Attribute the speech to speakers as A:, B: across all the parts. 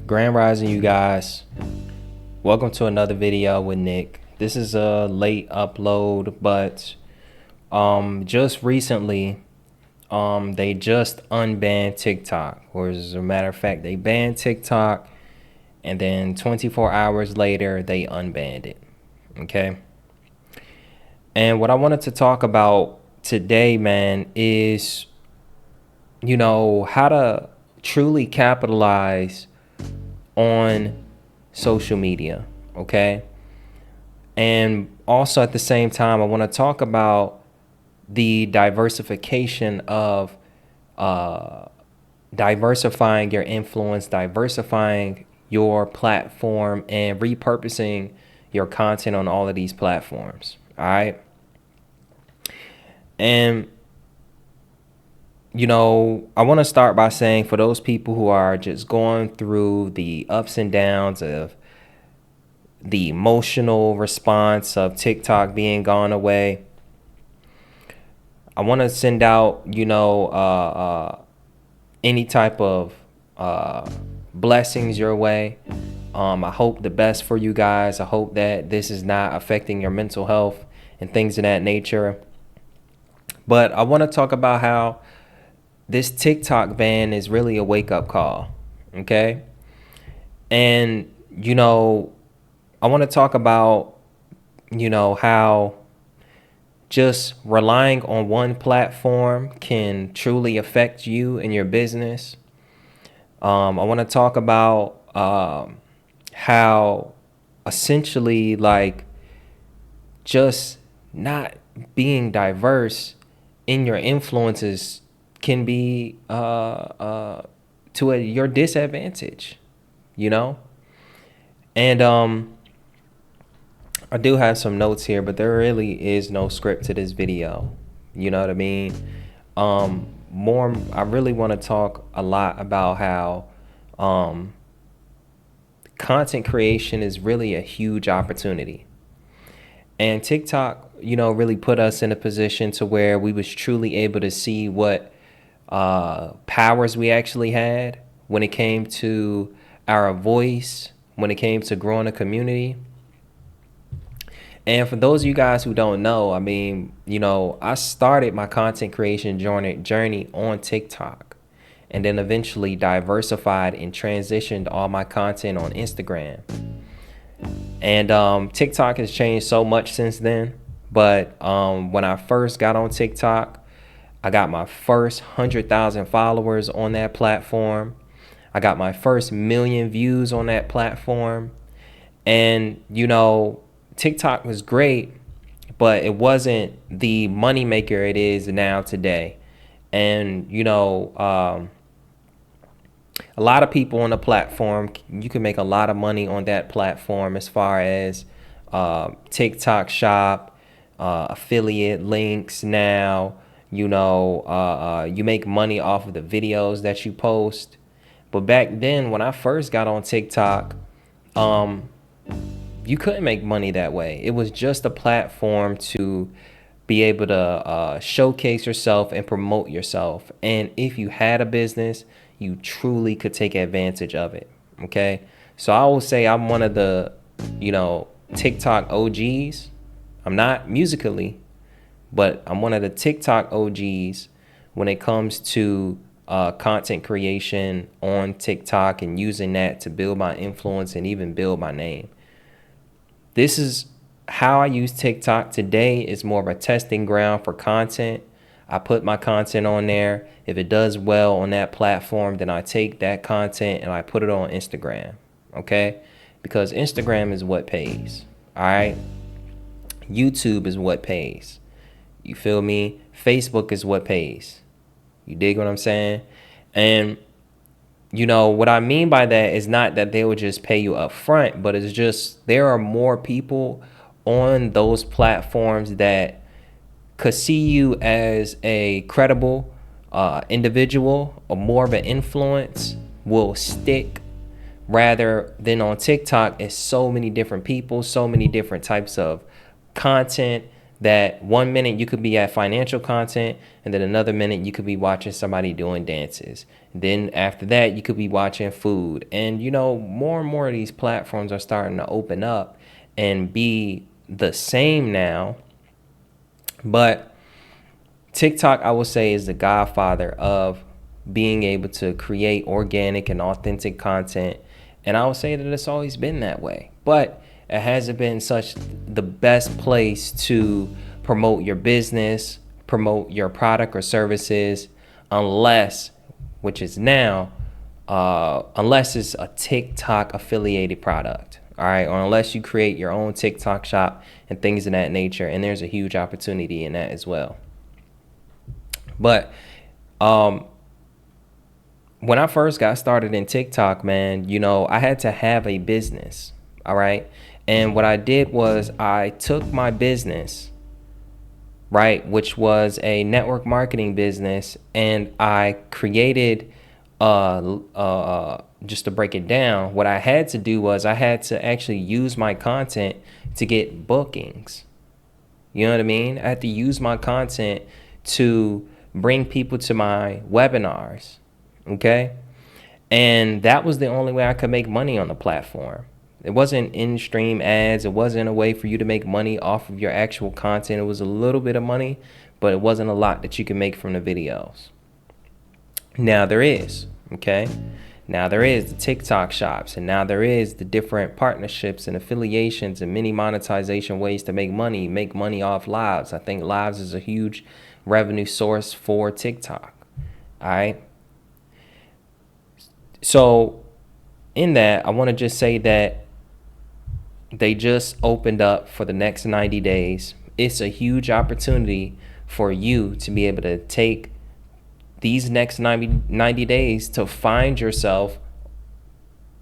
A: Grand Rising, you guys. Welcome to another video with Nick. This is a late upload, but just recently, they just unbanned TikTok. Or as a matter of fact, they banned TikTok, and then 24 hours later, they unbanned it. Okay. And what I wanted to talk about today, man, is how to truly capitalize on social media, okay? And also at the same time, I want to talk about the diversification of diversifying your influence, diversifying your platform, and repurposing your content on all of these platforms, all right? And I want to start by saying, for those people who are just going through the ups and downs of the emotional response of TikTok being gone away, I want to send out, any type of blessings your way. I hope the best for you guys. I hope that this is not affecting your mental health and things of that nature. But I want to talk about how this TikTok ban is really a wake-up call, okay? And, I want to talk about, how just relying on one platform can truly affect you and your business. I want to talk about how essentially, like, just not being diverse in your influences can be to your disadvantage, And I do have some notes here, but there really is no script to this video. You know what I mean? I really want to talk a lot about how content creation is really a huge opportunity. And TikTok, really put us in a position to where we was truly able to see what powers we actually had when it came to our voice, when it came to growing a community. And for those of you guys who don't know, I started my content creation journey on TikTok, and then eventually diversified and transitioned all my content on Instagram. And TikTok has changed so much since then. But when I first got on TikTok, I got my first 100,000 followers on that platform. I got my first 1,000,000 views on that platform. And, TikTok was great, but it wasn't the moneymaker it is now today. And, a lot of people on the platform, you can make a lot of money on that platform as far as TikTok shop, affiliate links now. You make money off of the videos that you post. But back then, when I first got on TikTok, you couldn't make money that way. It was just a platform to be able to showcase yourself and promote yourself. And if you had a business, you truly could take advantage of it. Okay. So I will say I'm one of the, TikTok OGs. I'm not musically, but I'm one of the TikTok OGs when it comes to content creation on TikTok and using that to build my influence and even build my name. This is how I use TikTok today. Is more of a testing ground for content. I put my content on there. If it does well on that platform, then I take that content and I put it on Instagram. Okay? Because Instagram is what pays. All right? YouTube is what pays. You feel me? Facebook is what pays. You dig what I'm saying? And what I mean by that is not that they will just pay you up front, but it's just there are more people on those platforms that could see you as a credible individual or more of an influence, will stick, rather than on TikTok. It's so many different people, so many different types of content that 1 minute you could be at financial content, and then another minute you could be watching somebody doing dances. Then after that, you could be watching food. And more and more of these platforms are starting to open up and be the same now. But TikTok, I would say, is the godfather of being able to create organic and authentic content. And I would say that it's always been that way. But it hasn't been such the best place to promote your business, promote your product or services, unless, which is now, unless it's a TikTok affiliated product. All right. Or unless you create your own TikTok shop and things of that nature. And there's a huge opportunity in that as well. But when I first got started in TikTok, man, I had to have a business. All right. And what I did was I took my business, right, which was a network marketing business, and I created, just to break it down, what I had to do was I had to actually use my content to get bookings. You know what I mean? I had to use my content to bring people to my webinars. Okay. And that was the only way I could make money on the platform. It wasn't in-stream ads. It wasn't a way for you to make money off of your actual content. It was a little bit of money, but it wasn't a lot that you could make from the videos. Now there is, okay? Now there is the TikTok shops, and now there is the different partnerships and affiliations and many monetization ways to make money off lives. I think lives is a huge revenue source for TikTok. All right. So in that, I want to just say that they just opened up for the next 90 days. It's a huge opportunity for you to be able to take these next 90 days to find yourself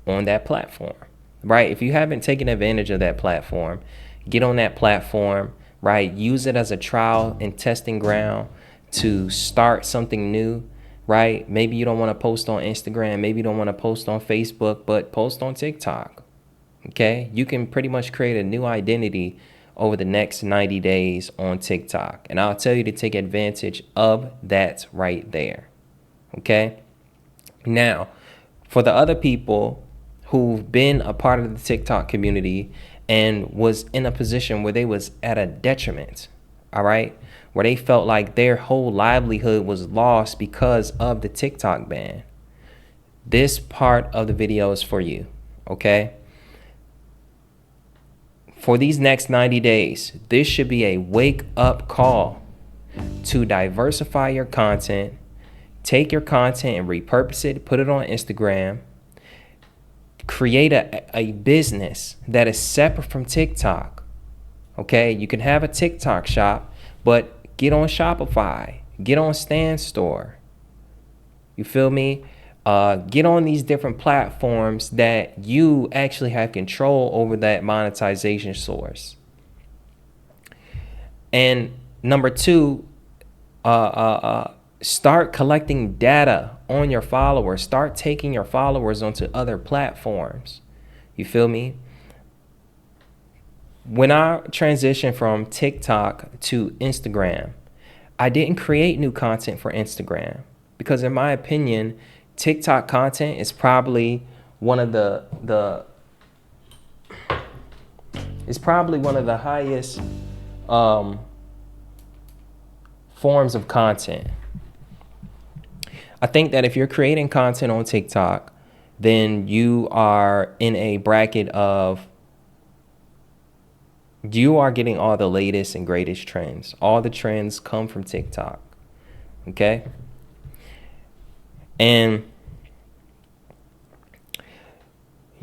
A: on that platform, right? If you haven't taken advantage of that platform, get on that platform, right? Use it as a trial and testing ground to start something new, right? Maybe you don't want to post on Instagram. Maybe you don't want to post on Facebook, but post on TikTok. Okay, you can pretty much create a new identity over the next 90 days on TikTok. And I'll tell you to take advantage of that right there. Okay, now for the other people who've been a part of the TikTok community and was in a position where they was at a detriment, all right, where they felt like their whole livelihood was lost because of the TikTok ban, this part of the video is for you. Okay. For these next 90 days, this should be a wake-up call to diversify your content, take your content and repurpose it, put it on Instagram, create a business that is separate from TikTok. Okay, you can have a TikTok shop, but get on Shopify, get on Stan Store. You feel me? Get on these different platforms that you actually have control over that monetization source. And number two, start collecting data on your followers. Start taking your followers onto other platforms. You feel me? When I transitioned from TikTok to Instagram, I didn't create new content for Instagram because, in my opinion, TikTok content is probably one of the highest forms of content. I think that if you're creating content on TikTok, then you are in a bracket of you are getting all the latest and greatest trends. All the trends come from TikTok. Okay? And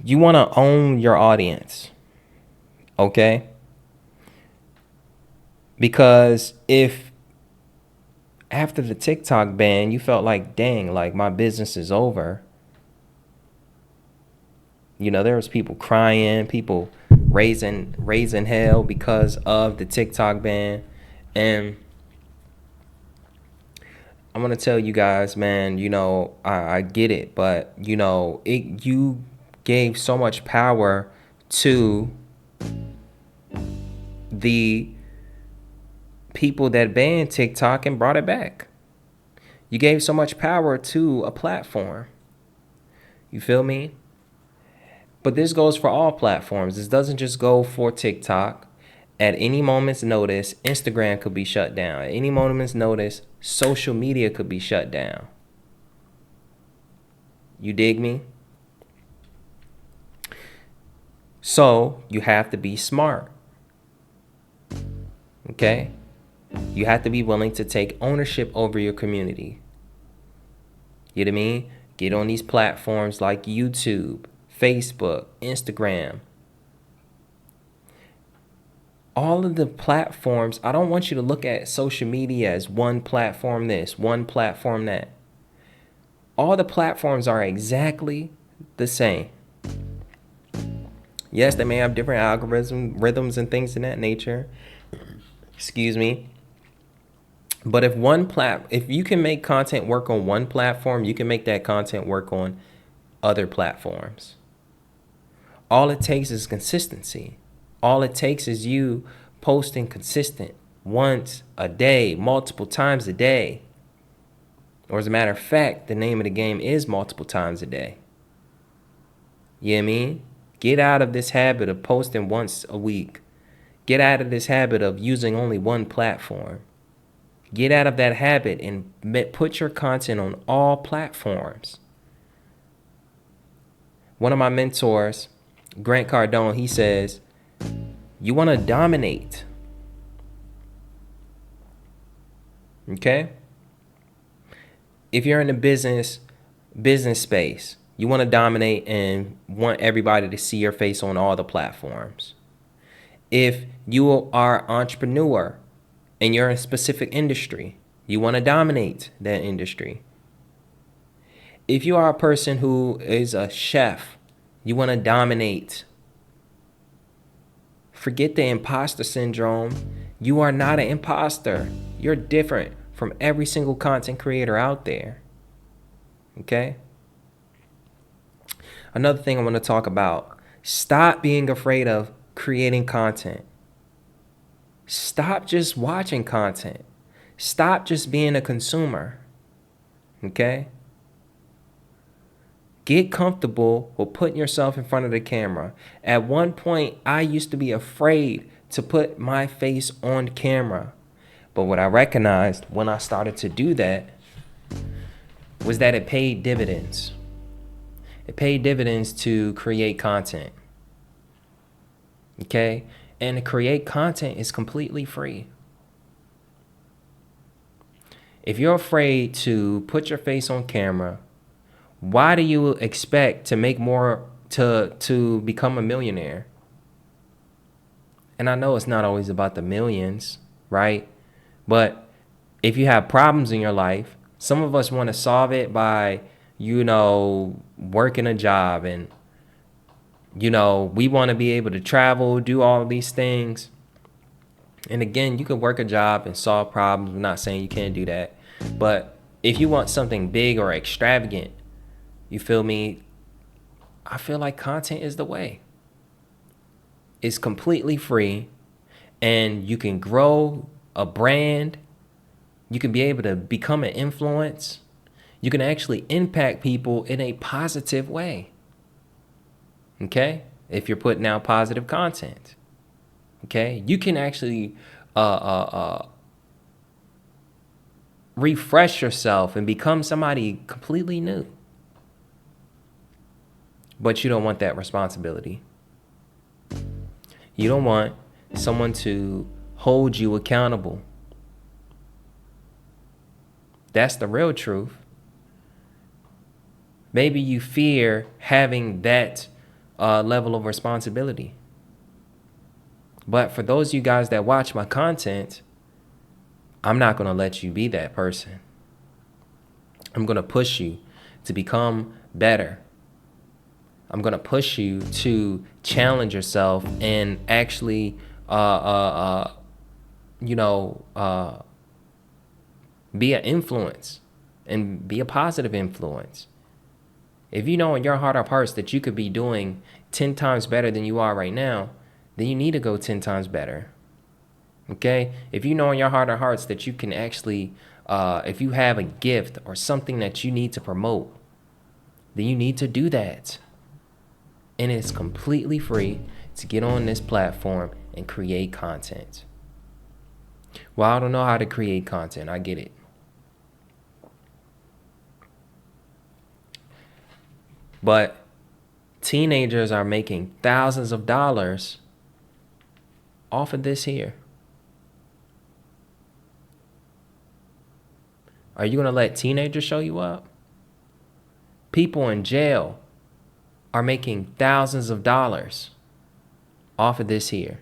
A: you want to own your audience. Okay? Because if after the TikTok ban, you felt like, dang, like my business is over. There was people crying, people raising hell because of the TikTok ban. And I'm going to tell you guys, man, I get it, but you gave so much power to the people that banned TikTok and brought it back. You gave so much power to a platform. You feel me? But this goes for all platforms. This doesn't just go for TikTok. At any moment's notice, Instagram could be shut down. At any moment's notice, social media could be shut down. You dig me? So you have to be smart. Okay? You have to be willing to take ownership over your community. You know what I mean? Get on these platforms like YouTube, Facebook, Instagram. All of the platforms, I don't want you to look at social media as one platform this, one platform that. All the platforms are exactly the same. Yes, they may have different algorithms, rhythms, and things in that nature. Excuse me. But if you can make content work on one platform, you can make that content work on other platforms. All it takes is consistency. All it takes is you posting consistent once a day, multiple times a day. Or as a matter of fact, the name of the game is multiple times a day. You know what I mean? Get out of this habit of posting once a week. Get out of this habit of using only one platform. Get out of that habit and put your content on all platforms. One of my mentors, Grant Cardone, he says, you want to dominate. Okay? If you're in the business space, you want to dominate and want everybody to see your face on all the platforms. If you are an entrepreneur and you're in a specific industry, you want to dominate that industry. If you are a person who is a chef, you want to dominate. Forget the imposter syndrome. You are not an imposter. You're different from every single content creator out there. Okay? Another thing I want to talk about. Stop being afraid of creating content. Stop just watching content. Stop just being a consumer. Okay? Get comfortable with putting yourself in front of the camera. At one point, I used to be afraid to put my face on camera. But what I recognized when I started to do that was that it paid dividends. It paid dividends to create content. Okay? And to create content is completely free. If you're afraid to put your face on camera, why do you expect to make more to become a millionaire? And I know it's not always about the millions, right? But if you have problems in your life, some of us want to solve it by, working a job and, we want to be able to travel, do all of these things. And again, you can work a job and solve problems. I'm not saying you can't do that. But if you want something big or extravagant, you feel me? I feel like content is the way. It's completely free and you can grow a brand. You can be able to become an influence. You can actually impact people in a positive way. Okay? If you're putting out positive content. Okay? You can actually refresh yourself and become somebody completely new. But you don't want that responsibility. You don't want someone to hold you accountable. That's the real truth. Maybe you fear having that level of responsibility. But for those of you guys that watch my content, I'm not going to let you be that person. I'm going to push you to become better. I'm going to push you to challenge yourself and actually, be an influence and be a positive influence. If you know in your heart of hearts that you could be doing 10 times better than you are right now, then you need to go 10 times better. Okay? If you know in your heart of hearts that you can actually, if you have a gift or something that you need to promote, then you need to do that. And it's completely free to get on this platform and create content. Well, I don't know how to create content. I get it. But teenagers are making thousands of dollars off of this here. Are you going to let teenagers show you up? People in jail are making thousands of dollars off of this here.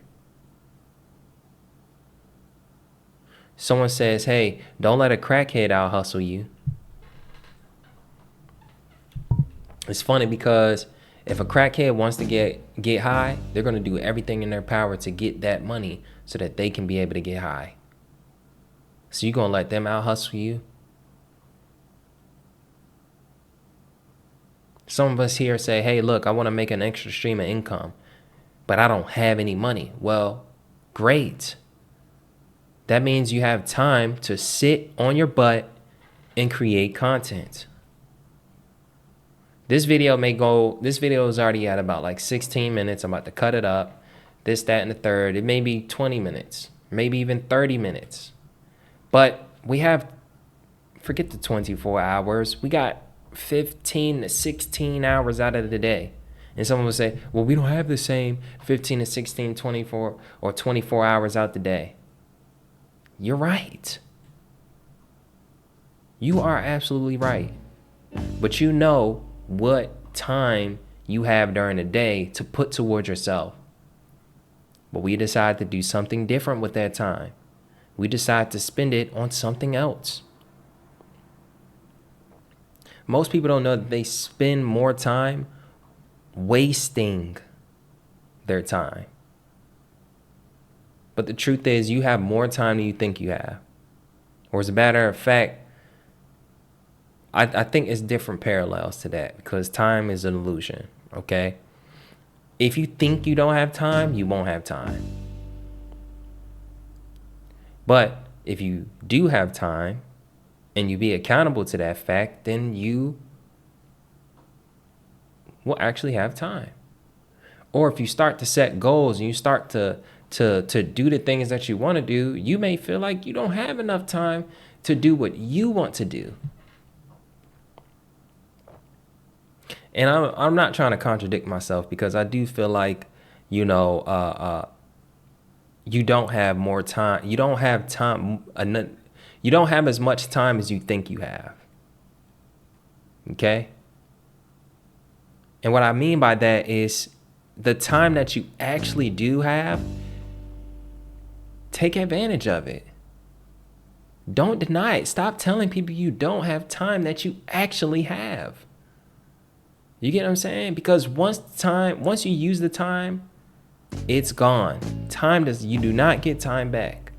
A: Someone says, hey, don't let a crackhead out hustle you. It's funny because if a crackhead wants to get high, they're going to do everything in their power to get that money so that they can be able to get high. So you're going to let them out hustle you? Some of us here say, hey, look, I want to make an extra stream of income, but I don't have any money. Well, great. That means you have time to sit on your butt and create content. This video is already at about like 16 minutes. I'm about to cut it up. This, that, and the third. It may be 20 minutes, maybe even 30 minutes. But we have, forget the 24 hours. We got 15 to 16 hours out of the day. And someone will say, well, we don't have the same 15 to 16, 24 or 24 hours out the day. You're right. You are absolutely right. But you know what time you have during the day to put towards yourself. But we decide to do something different with that time. We decide to spend it on something else. Most people don't know that they spend more time wasting their time. But the truth is, you have more time than you think you have. Or as a matter of fact, I think it's different parallels to that because time is an illusion, okay? If you think you don't have time, you won't have time. But if you do have time and you be accountable to that fact, then you will actually have time. Or if you start to set goals and you start to do the things that you want to do, you may feel like you don't have enough time to do what you want to do. And I'm not trying to contradict myself because I do feel like, you don't have more time. You don't have time. You don't have as much time as you think you have. Okay? And what I mean by that is the time that you actually do have, take advantage of it. Don't deny it. Stop telling people you don't have time that you actually have. You get what I'm saying? Because once you use the time, it's gone. You do not get time back.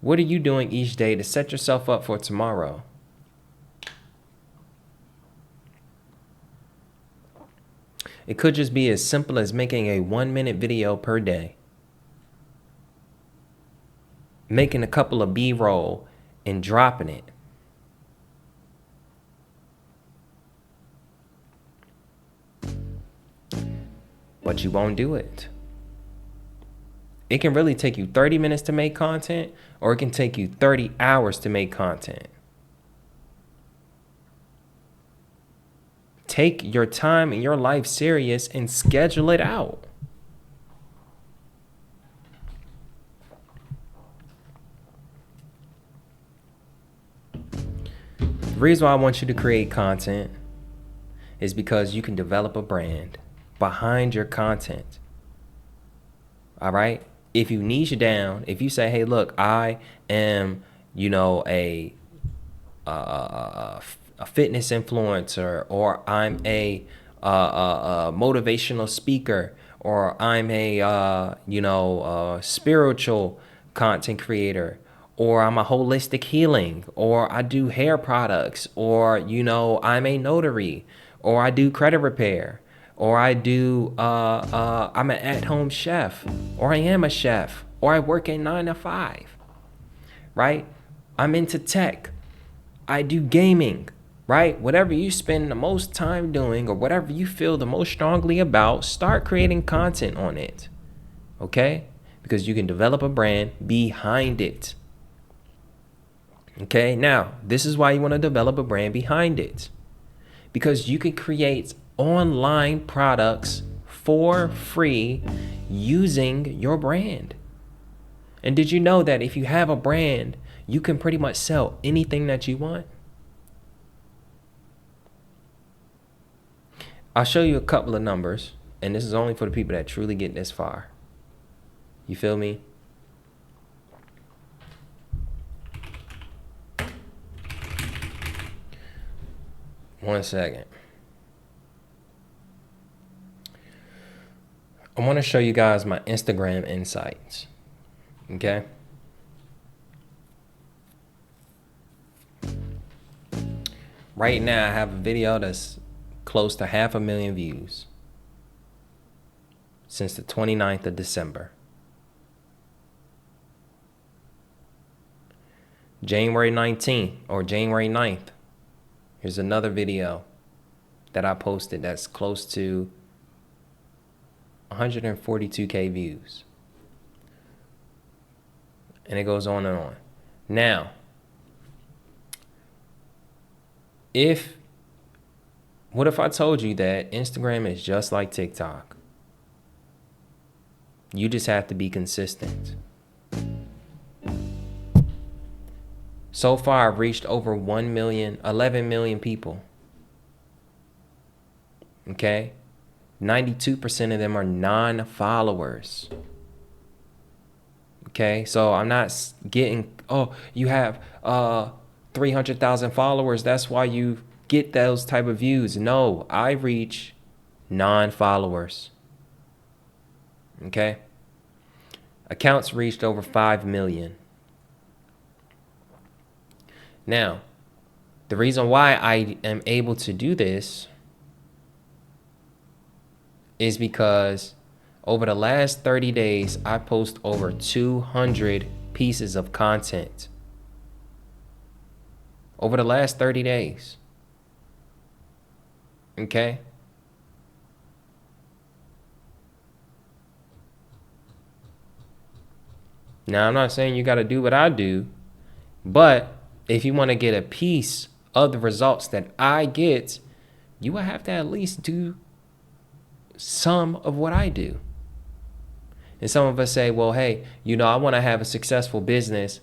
A: What are you doing each day to set yourself up for tomorrow? It could just be as simple as making a 1-minute video per day. Making a couple of B-roll and dropping it. But you won't do it. It can really take you 30 minutes to make content, or it can take you 30 hours to make content. Take your time and your life serious and schedule it out. The reason why I want you to create content is because you can develop a brand behind your content. All right? If you niche down, if you say, hey, look, I am, a fitness influencer, or I'm a motivational speaker, or I'm a spiritual content creator, or I'm a holistic healing, or I do hair products, or I'm a notary, or I do credit repair, or I'm an at-home chef, or I am a chef, or I work a 9 to 5, right? I'm into tech. I do gaming, right? Whatever you spend the most time doing or whatever you feel the most strongly about, start creating content on it, okay? Because you can develop a brand behind it. Okay, now this is why you want to develop a brand behind it, because you can create online products for free using your brand. And did you know that if you have a brand, you can pretty much sell anything that you want? I'll show you a couple of numbers, and this is only for the people that truly get this far. You feel me? One second. I want to show you guys my Instagram insights. Okay? Right now, I have a video that's close to 500,000 views since the 29th of December. January 19th or January 9th, here's another video that I posted that's close to 142K views. And it goes on and on. Now, what if I told you that Instagram is just like TikTok? You just have to be consistent. So far, I've reached over 11 million people. Okay? 92% of them are non-followers. Okay? So I'm not getting, oh, you have 300,000 followers, that's why you get those type of views. No, I reach non-followers. Okay? Accounts reached over 5 million. Now, the reason why I am able to do this is because over the last 30 days, I post over 200 pieces of content. Over the last 30 days. Okay? Now, I'm not saying you got to do what I do, but if you want to get a piece of the results that I get, you will have to at least do some of what I do. And some of us say, well, hey, I want to have a successful business,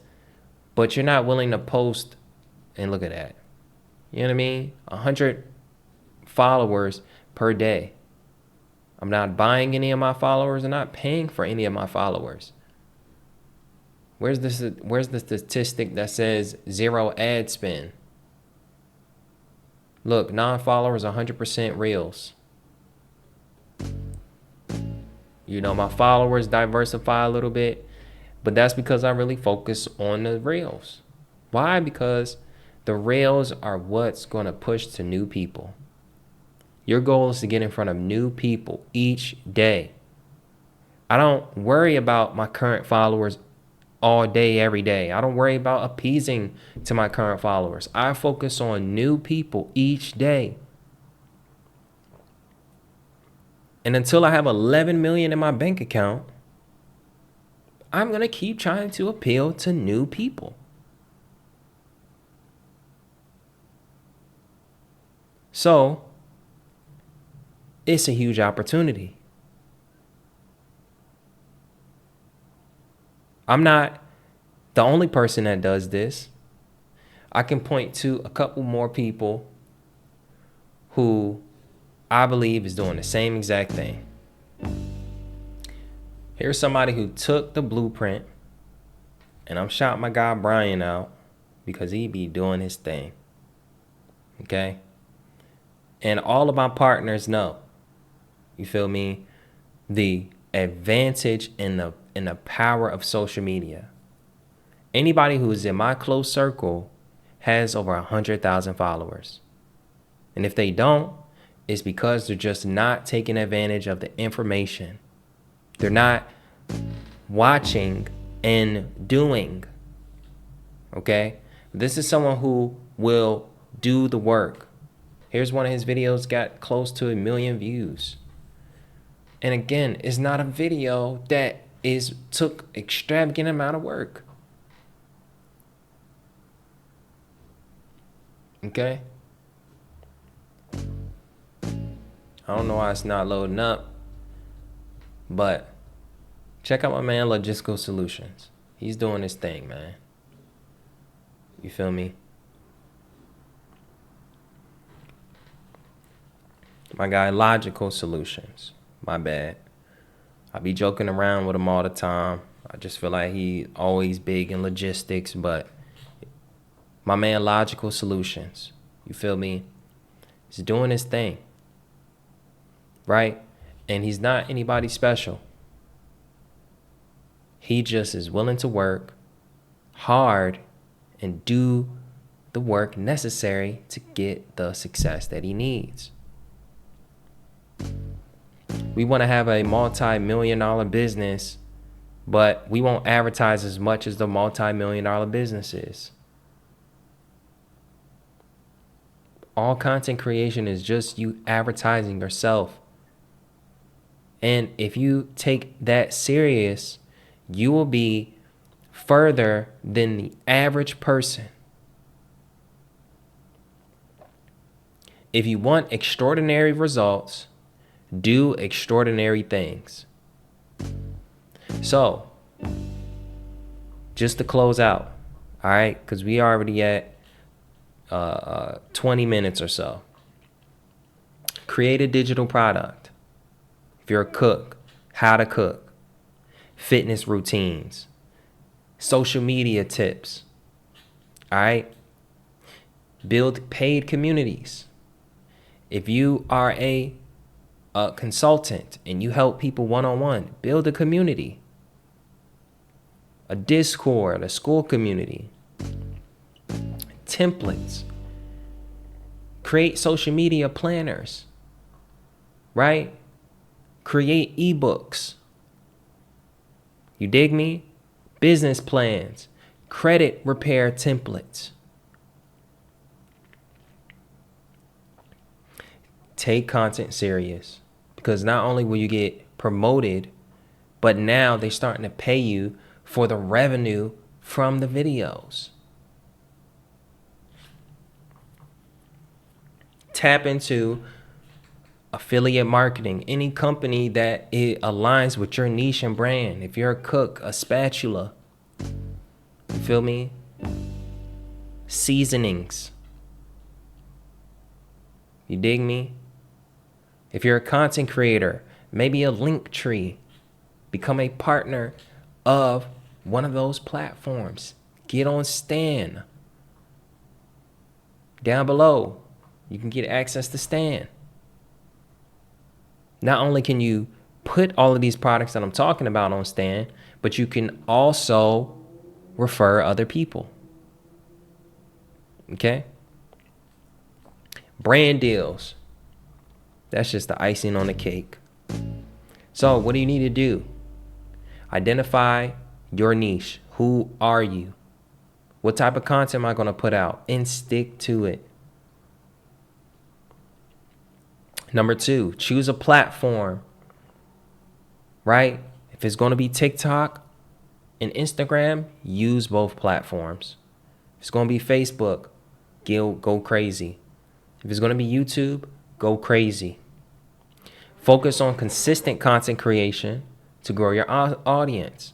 A: but you're not willing to post, and look at that. You know what I mean? 100 followers per day. I'm not buying any of my followers. I'm not paying for any of my followers. Where's the statistic that says 0 ad spend? Look, non-followers 100% reels. My followers diversify a little bit, but that's because I really focus on the reels. Why? Because the reels are what's going to push to new people. Your goal is to get in front of new people each day. I don't worry about my current followers all day, every day. I don't worry about appeasing to my current followers. I focus on new people each day. And until I have 11 million in my bank account, I'm going to keep trying to appeal to new people. So, it's a huge opportunity. I'm not the only person that does this. I can point to a couple more people who I believe is doing the same exact thing. Here's somebody who took the blueprint, and I'm shouting my guy Brian out because he be doing his thing. Okay? And all of my partners know, you feel me, the advantage and the power of social media. Anybody who is in my close circle has over 100,000 followers. And if they don't, is because they're just not taking advantage of the information. They're not watching and doing. Okay? This is someone who will do the work. Here's one of his videos, got close to 1 million views. And again, it's not a video that took extravagant amount of work. Okay? I don't know why it's not loading up, but check out my man Logistical Solutions. He's doing his thing, man. You feel me? My guy Logical Solutions. My bad. I be joking around with him all the time. I just feel like he always big in logistics, but my man Logical Solutions. You feel me? He's doing his thing. Right? And he's not anybody special. He just is willing to work hard and do the work necessary to get the success that he needs. We want to have a multi-million-dollar business, but we won't advertise as much as the multi-million-dollar businesses. All content creation is just you advertising yourself. And if you take that serious, you will be further than the average person. If you want extraordinary results, do extraordinary things. So, just to close out, all right, because we already at 20 minutes or so. Create a digital product. If you're a cook, how to cook, fitness routines, social media tips, all right? Build paid communities. If you are a consultant and you help people one-on-one, build a community, a Discord, a school community, templates, create social media planners, right? Create ebooks. You dig me? Business plans, credit repair templates. Take content serious, because not only will you get promoted, but now they're starting to pay you for the revenue from the videos. Tap into affiliate marketing, any company that it aligns with your niche and brand. If you're a cook, a spatula, you feel me? Seasonings. You dig me? If you're a content creator, maybe a link tree. Become a partner of one of those platforms. Get on Stan. Down below, you can get access to Stan. Not only can you put all of these products that I'm talking about on Stan, but you can also refer other people. Okay? Brand deals. That's just the icing on the cake. So what do you need to do? Identify your niche. Who are you? What type of content am I going to put out? And stick to it. Number 2, choose a platform, right? If it's going to be TikTok and Instagram, use both platforms. If it's going to be Facebook, go crazy. If it's going to be YouTube, go crazy. Focus on consistent content creation to grow your audience.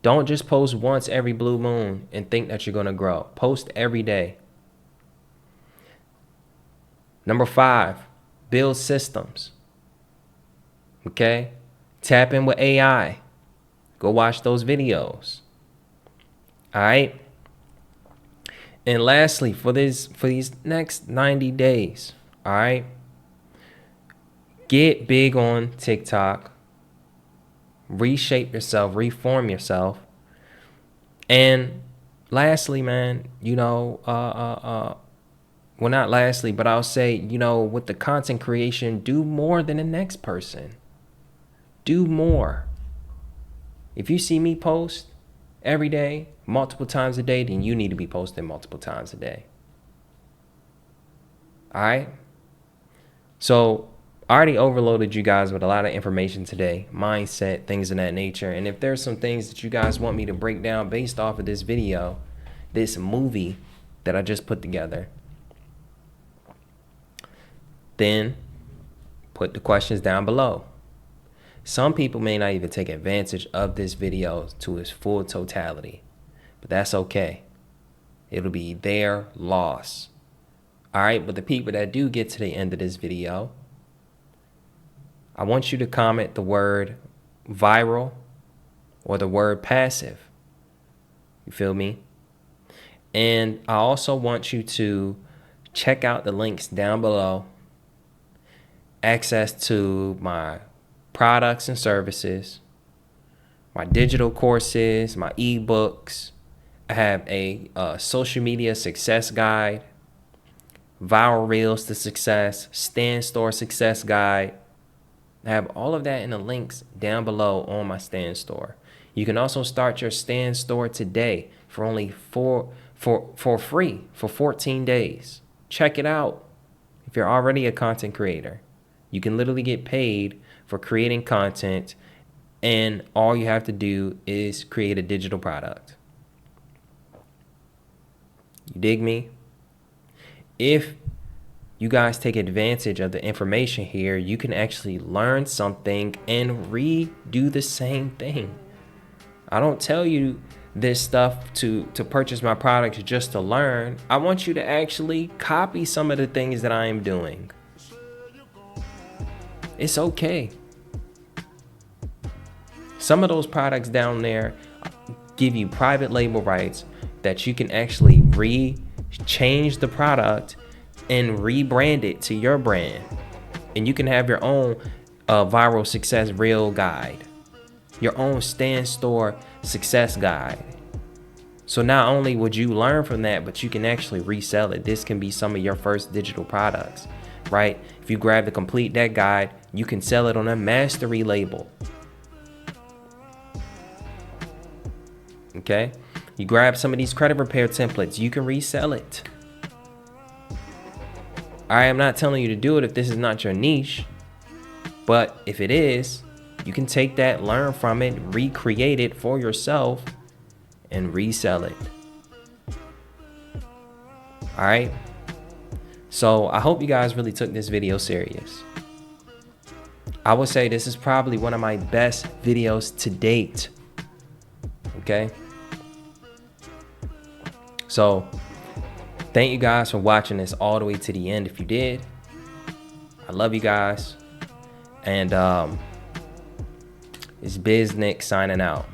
A: Don't just post once every blue moon and think that you're going to grow. Post every day. Number 5, build systems. Okay? Tap in with AI. Go watch those videos. All right? And lastly, for these next 90 days, all right? Get big on TikTok. Reshape yourself, reform yourself. And lastly, man, well, not lastly, but I'll say, with the content creation, do more than the next person. Do more. If you see me post every day, multiple times a day, then you need to be posting multiple times a day. All right? So I already overloaded you guys with a lot of information today, mindset, things of that nature. And if there's some things that you guys want me to break down based off of this video, this movie that I just put together, then put the questions down below. Some people may not even take advantage of this video to its full totality, but that's okay. It'll be their loss. All right, but the people that do get to the end of this video, I want you to comment the word viral or the word passive. You feel me? And I also want you to check out the links down below. Access to my products and services, my digital courses, my ebooks. I have a social media success guide, viral reels to success, stand store success guide. I have all of that in the links down below on my stand store. You can also start your stand store today for only for free for 14 days. Check it out. If you're already a content creator, you can literally get paid for creating content, and all you have to do is create a digital product. You dig me? If you guys take advantage of the information here, you can actually learn something and redo the same thing. I don't tell you this stuff to purchase my products just to learn. I want you to actually copy some of the things that I am doing. It's okay. Some of those products down there give you private label rights that you can actually change the product and rebrand it to your brand. And you can have your own viral success reel guide, your own stand store success guide. So not only would you learn from that, but you can actually resell it. This can be some of your first digital products, right? If you grab the complete deck guide, you can sell it on a mastery label. Okay? You grab some of these credit repair templates, you can resell it. I am not telling you to do it if this is not your niche, but if it is, you can take that, learn from it, recreate it for yourself, and resell it. All right? So I hope you guys really took this video serious. I would say this is probably one of my best videos to date. Okay? So thank you guys for watching this all the way to the end. If you did, I love you guys. And it's BizNick signing out.